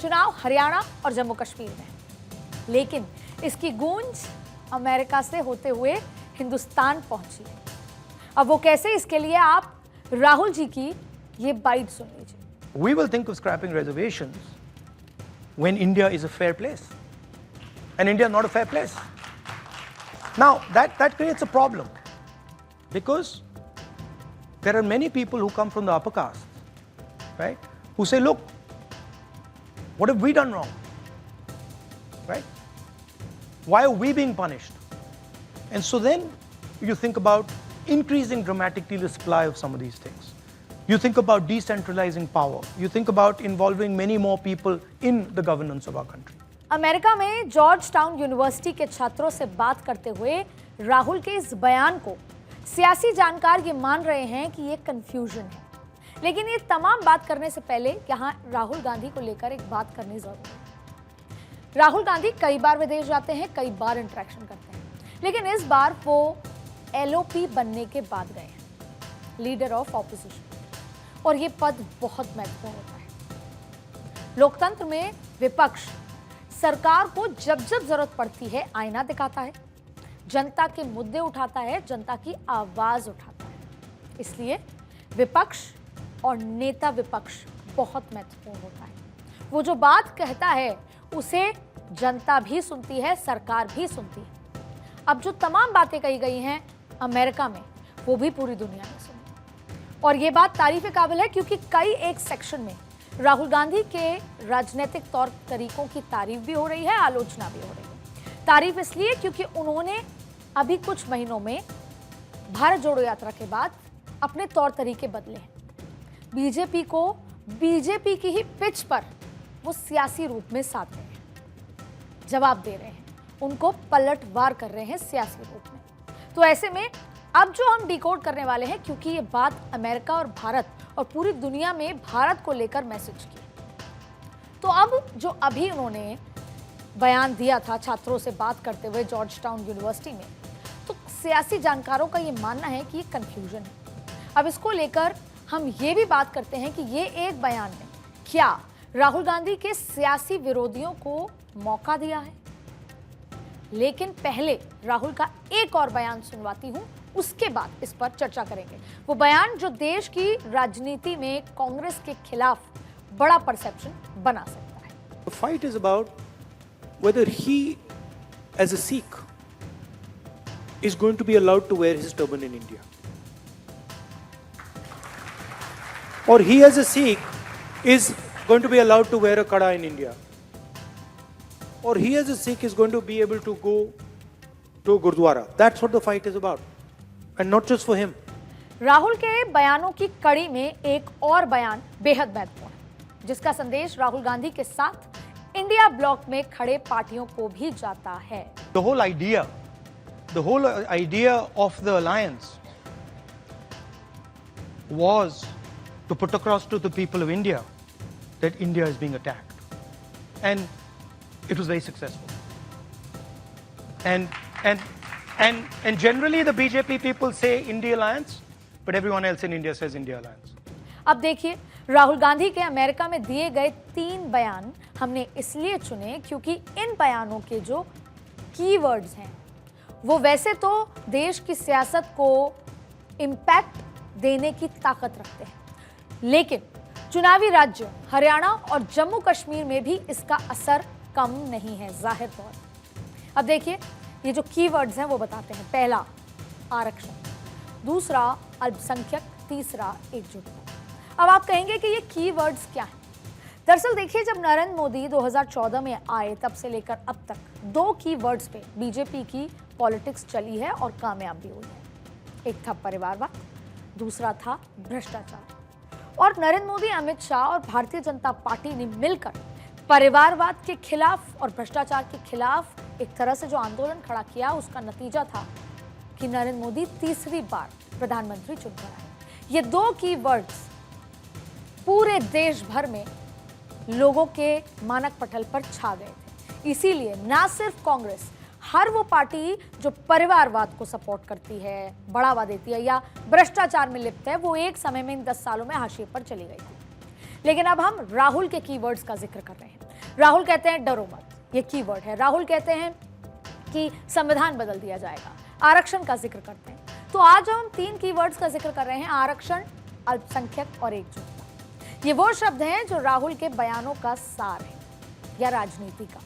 चुनाव हरियाणा और जम्मू कश्मीर में, लेकिन इसकी गूंज अमेरिका से होते हुए हिंदुस्तान पहुंची है। अब वो कैसे, इसके लिए आप राहुल जी की ये बाइट सुन लीजिए। We will think of scrapping reservations when India is a fair place, and India is not a fair place. Now that creates a problem because there are many people who come from the upper caste, right? Who say, look, what have we done wrong? Right? Why are we being punished? And so then you think about increasing dramatically the supply of some of these things. You think about decentralizing power. You think about involving many more people in the governance of our country. America में George town university के छात्रों से बात करते हुए राहुल के इस बयान को सियासी जानकार ये मान रहे हैं कि ये कंफ्यूजन है। लेकिन ये तमाम बात करने से पहले यहाँ राहुल गांधी को लेकर एक बात करनी जरूरी है। राहुल गांधी कई बार विदेश जाते हैं, कई बार इंटरेक्शन करते हैं, लेकिन इस बार वो एलओपी बनने के बाद गए हैं, लीडर ऑफ ऑपोजिशन, और ये पद बहुत महत्वपूर्ण होता है। लोकतंत्र में विपक्ष सरकार को जब जब जरूरत पड़ती है आईना दिखाता है, जनता के मुद्दे उठाता है, जनता की आवाज उठाता है। इसलिए विपक्ष और नेता विपक्ष बहुत महत्वपूर्ण होता है। वो जो बात कहता है उसे जनता भी सुनती है, सरकार भी सुनती है। अब जो तमाम बातें कही गई हैं अमेरिका में, वो भी पूरी दुनिया में सुनी, और ये बात तारीफ काबिल है क्योंकि कई एक सेक्शन में राहुल गांधी के राजनीतिक तौर तरीकों की तारीफ भी हो रही है, आलोचना भी हो रही है। तारीफ इसलिए क्योंकि उन्होंने अभी कुछ महीनों में भारत जोड़ो यात्रा के बाद अपने तौर तरीके बदले हैं। बीजेपी को बीजेपी की ही पिच पर वो सियासी रूप में साध रहे हैं, जवाब दे रहे हैं, उनको पलटवार कर रहे हैं सियासी रूप में। तो ऐसे में अब जो हम डिकोड करने वाले हैं, क्योंकि ये बात अमेरिका और भारत और पूरी दुनिया में भारत को लेकर मैसेज की, तो अब जो अभी उन्होंने बयान दिया था छात्रों से बात करते हुए जॉर्ज टाउन यूनिवर्सिटी में, तो सियासी जानकारों का ये मानना है कि ये कंफ्यूजन है। अब इसको लेकर हम ये भी बात करते हैं कि ये एक बयान में क्या राहुल गांधी के सियासी विरोधियों को मौका दिया है। लेकिन पहले राहुल का एक और बयान सुनवाती हूं, उसके बाद इस पर चर्चा करेंगे। वो बयान जो देश की राजनीति में कांग्रेस के खिलाफ बड़ा परसेप्शन बना सकता है। The fight is about whether he, as a Sikh, is going to be allowed to wear his turban in India. Or he, as a Sikh, is going to be allowed to wear a kada in India. Or he, as a Sikh, is going to be able to go to Gurdwara. That's what the fight is about. And not just for him. Rahul के बयानों की कड़ी में एक और बयान बेहद महत्वपूर्ण है, जिसका संदेश राहुल गांधी के साथ इंडिया ब्लॉक में खड़े पार्टियों को भी जाता है। The whole idea of the alliance was to put across to the people of India that India is being attacked, and it was very successful. And generally the BJP people say India alliance, but everyone else in India says India alliance. अब देखिए, राहुल गांधी के America में दिए गए 3 बयान हमने इसलिए चुने क्योंकि इन बयानों के जो कीवर्ड्स हैं वो वैसे तो देश की सियासत को इम्पैक्ट देने की ताकत रखते हैं, लेकिन चुनावी राज्यों हरियाणा और जम्मू कश्मीर में भी इसका असर कम नहीं है, जाहिर तौर। अब देखिए, ये जो कीवर्ड्स हैं वो बताते हैं। पहला, आरक्षण; दूसरा, अल्पसंख्यक; तीसरा, एकजुटता। अब आप कहेंगे कि ये कीवर्ड्स क्या हैं? दरअसल देखिए, जब नरेंद्र मोदी 2014 में आए तब से लेकर अब तक 2 कीवर्ड्स पे बीजेपी की पॉलिटिक्स चली है और कामयाब भी हुई है। एक था परिवारवाद, दूसरा था भ्रष्टाचार। और नरेंद्र मोदी, अमित शाह और भारतीय जनता पार्टी ने मिलकर परिवारवाद के खिलाफ और भ्रष्टाचार के खिलाफ एक तरह से जो आंदोलन खड़ा किया, उसका नतीजा था कि नरेंद्र मोदी तीसरी बार प्रधानमंत्री चुनकर आए। ये 2 कीवर्ड्स पूरे देश भर में लोगों के मानक पटल पर छा गए थे। इसीलिए ना सिर्फ कांग्रेस, हर वो पार्टी जो परिवारवाद को सपोर्ट करती है, बढ़ावा देती है या भ्रष्टाचार में लिप्त है, वो एक समय में इन 10 सालों में हाशिए पर चली गई थी। लेकिन अब हम राहुल के कीवर्ड्स का जिक्र कर रहे हैं। राहुल कहते हैं डरो मत, ये कीवर्ड है। राहुल कहते हैं कि संविधान बदल दिया जाएगा, आरक्षण का जिक्र करते हैं। तो आज हम 3 कीवर्ड्स का जिक्र कर रहे हैं, आरक्षण, अल्पसंख्यक और एकजुटता। ये वो शब्द हैं जो राहुल के बयानों का सार है या राजनीति का।